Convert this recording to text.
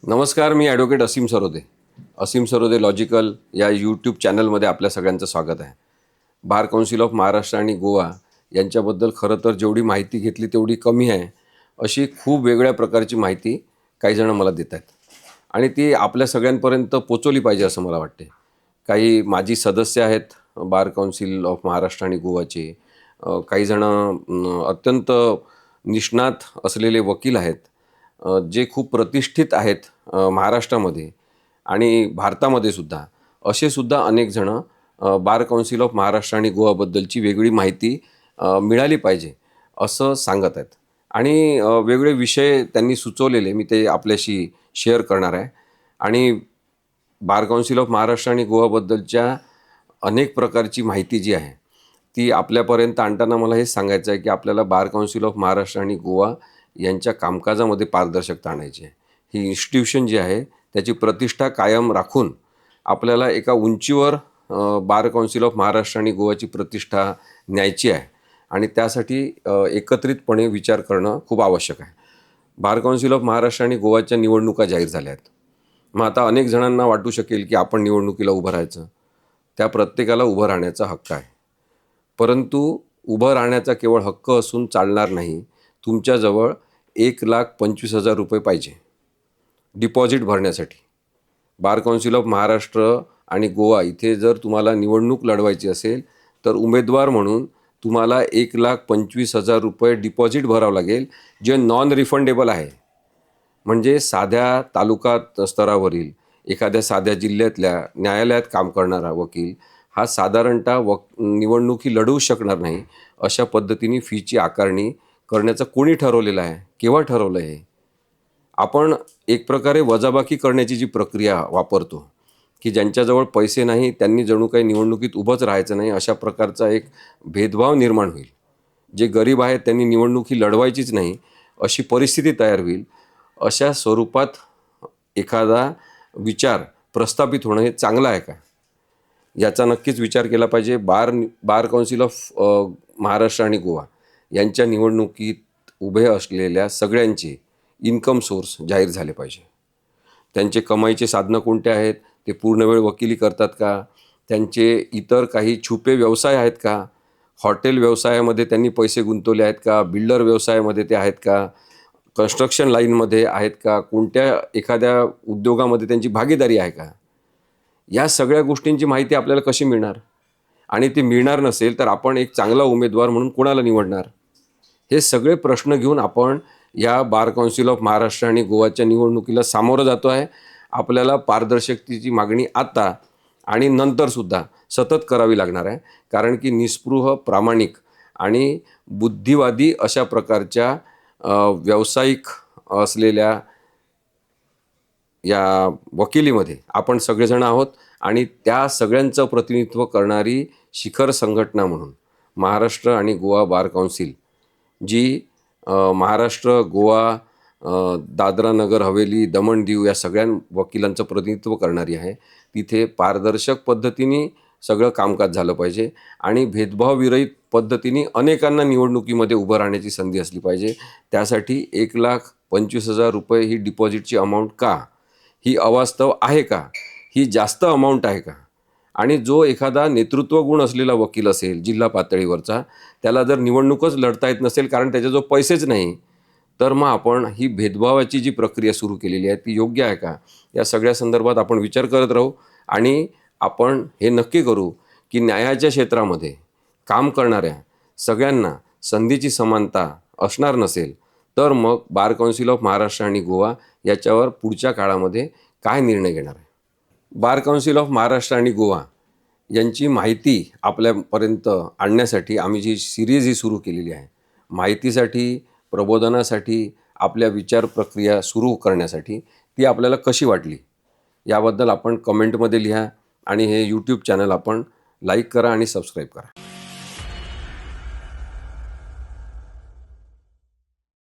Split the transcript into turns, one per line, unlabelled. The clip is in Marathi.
नमस्कार, मी ॲडव्होकेट असीम सरोदे. असीम सरोदे लॉजिकल या यूट्यूब चॅनलमध्ये आपल्या सगळ्यांचं स्वागत आहे. बार काउन्सिल ऑफ महाराष्ट्र आणि गोवा यांच्याबद्दल खरं तर जेवढी माहिती घेतली तेवढी कमी आहे. अशी खूप वेगळ्या प्रकारची माहिती काही जण मला देत आहेत आणि ती आपल्या सगळ्यांपर्यंत पोचवली पाहिजे असं मला वाटते. काही माजी सदस्य आहेत बार काउन्सिल ऑफ महाराष्ट्र आणि गोवाचे. काही जण अत्यंत निष्णात असलेले वकील आहेत, जे खूप प्रतिष्ठित आहेत महाराष्ट्रामध्ये आणि भारतामध्ये सुद्धा. असे सुद्धा अनेक जण बार काउन्सिल ऑफ महाराष्ट्र आणि गोवाबद्दलची वेगळी माहिती मिळाली पाहिजे असं सांगत आहेत आणि वेगळे विषय त्यांनी सुचवलेले मी ते आपल्याशी शेअर करणार आहे. आणि बार काउन्सिल ऑफ महाराष्ट्र आणि गोवाबद्दलच्या अनेक प्रकारची माहिती जी आहे ती आपल्यापर्यंत आणताना मला हे सांगायचं आहे की आपल्याला बार काउन्सिल ऑफ महाराष्ट्र आणि गोवा यांच्या कामकाजामध्ये पारदर्शकता आणायची आहे. ही इन्स्टिट्यूशन जी आहे त्याची प्रतिष्ठा कायम राखून आपल्याला एका उंचीवर बार काउन्सिल ऑफ महाराष्ट्र आणि गोवाची प्रतिष्ठा न्यायची आहे आणि त्यासाठी एकत्रितपणे विचार करणं खूप आवश्यक आहे. बार काउन्सिल ऑफ महाराष्ट्र आणि गोवाच्या निवडणुका जाहीर झाल्या आहेत. मग आता अनेक जणांना वाटू शकेल की आपण निवडणुकीला उभं राहायचं. त्या प्रत्येकाला उभं राहण्याचा हक्क आहे, परंतु उभं राहण्याचा केवळ हक्क असून चालणार नाही. तुमच्याजवळ 1,25,000 रुपये पाहिजे डिपॉझिट भरण्यासाठी. बार काउन्सिल ऑफ महाराष्ट्र आणि गोवा इथे जर तुम्हाला निवडणूक लढवायची असेल तर उमेदवार म्हणून तुम्हाला 1,25,000 रुपये डिपॉझिट भरावं लागेल, जे नॉन रिफंडेबल आहे. म्हणजे साध्या तालुका स्तरावरील एखाद्या साध्या जिल्ह्यातल्या न्यायालयात काम करणारा वकील हा साधारणतः निवडणुकी लढवू शकणार नाही. अशा पद्धतीने फीची आकारणी करण्याचं कोणी ठरवलेलं आहे, केव्हा ठरवलं आहे? आपण एक प्रकारे वजाबाकी करण्याची जी प्रक्रिया वापरतो की ज्यांच्याजवळ पैसे नाही त्यांनी जणू काही निवडणुकीत उभंच राहायचं नाही, अशा प्रकारचा एक भेदभाव निर्माण होईल. जे गरीब आहेत त्यांनी निवडणुकी लढवायचीच नाही अशी परिस्थिती तयार होईल. अशा स्वरूपात एखादा विचार प्रस्थापित होणं हे चांगलं आहे का, याचा नक्कीच विचार केला पाहिजे. बार काउन्सिल ऑफ महाराष्ट्र आणि गोवा यांच्या निवडणुकीत उभे असलेल्या सगळ्यांचे इन्कम सोर्स जाहीर झाले पाहिजे. त्यांचे कमाईचे साधनं कोणते आहेत, ते पूर्णवेळ वकिली करतात का, त्यांचे इतर काही छुपे व्यवसाय आहेत का, हॉटेल व्यवसायामध्ये त्यांनी पैसे गुंतवले आहेत का, बिल्डर व्यवसायामध्ये ते आहेत का, कन्स्ट्रक्शन लाईनमध्ये आहेत का, कोणत्या एखाद्या उद्योगामध्ये त्यांची भागीदारी आहे का. या सगळ्या गोष्टींची माहिती आपल्याला कशी मिळणार? आणि ती मिळणार नसेल तर आपण एक चांगला उमेदवार म्हणून कोणाला निवडणार? हे सगळे प्रश्न घेऊन आपण या बार काउन्सिल ऑफ महाराष्ट्र आणि गोवाच्या निवडणुकीला सामोरं जातो आहे. आपल्याला पारदर्शकतेची मागणी आता आणि नंतरसुद्धा सतत करावी लागणार आहे, कारण की निस्पृह, प्रामाणिक आणि बुद्धिवादी अशा प्रकारच्या व्यावसायिक असलेल्या या वकिलीमध्ये आपण सगळेजण आहोत. आणि त्या सगळ्यांचं प्रतिनिधित्व करणारी शिखर संघटना म्हणून महाराष्ट्र आणि गोवा बार काउन्सिल, जी महाराष्ट्र, गोवा, दादरा नगर हवेली, दमण दीव या सगळ्या वकिलांचं प्रतिनिधित्व करणारी आहे. तिथे पारदर्शक पद्धतीने सगळं कामकाज झालं पाहिजे आणि भेदभावविरहित पद्धतीने अनेकांना निवडणुकीमध्ये उभं राहण्याची संधी असली पाहिजे. त्यासाठी 1,25,000 रुपये ही डिपॉझिटची अमाऊंट का? ही अवास्तव आहे का? ही जास्त अमाऊंट आहे का? आणि जो एखादा नेतृत्व गुण असलेला वकील असेल जिल्हा पातळीवरचा, त्याला जर निवडणूकच लढता येत नसेल कारण त्याच्याजवळ पैसेच नाही, तर मग आपण ही भेदभावाची जी प्रक्रिया सुरू केलेली आहे ती योग्य आहे का? या सगळ्या संदर्भात आपण विचार करत राहू आणि आपण हे नक्की करू की न्यायाच्या क्षेत्रामध्ये काम करणाऱ्या सगळ्यांना संधीची समानता असणार नसेल तर मग बार काउन्सिल ऑफ महाराष्ट्र आणि गोवा याच्यावर पुढच्या काळामध्ये काय निर्णय घेणार आहे. बार काउन्सिल ऑफ महाराष्ट्र आणि गोवा यांची माहिती आपल्यापर्यंत आणण्यासाठी आम्ही जी सिरीज ही सुरू केलेली आहे, माहितीसाठी, प्रबोधनासाठी, आपल्या विचार प्रक्रिया सुरू करण्यासाठी, ती आपल्याला कशी वाटली याबद्दल आपण कमेंटमध्ये लिहा आणि हे यूट्यूब चॅनल आपण लाईक करा आणि सबस्क्राईब करा.